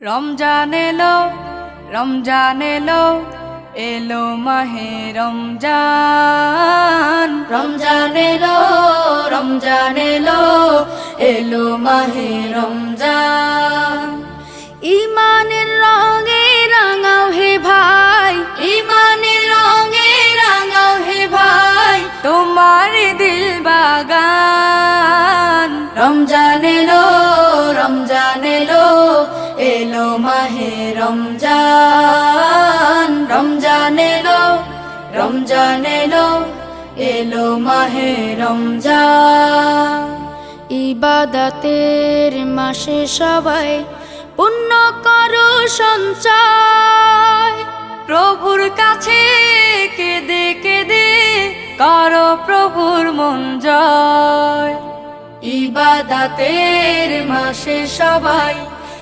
রমজান এলো, রমজান এলো, এলো মাহে রমজান। রমজান এলো, রমজান এলো, এলো মাহে রমজান। ইমানের রঙে রাঙাও হে ভাই, ইমানের রঙে রাঙাও হে ভাই, তোমার দিল বাগান। রমজান এলো, রমজান এলো, এলো মাহে রমজান। রমজান এলো, রমজান এলো, এলো মাহে রমজান। ইবাদতের মাসে সবাই পুণ্য করো সঞ্চয়, প্রভুর কাছে কেঁদে কেঁদে করো প্রভুর মন জয়। ইবাদতের মাসে সবাই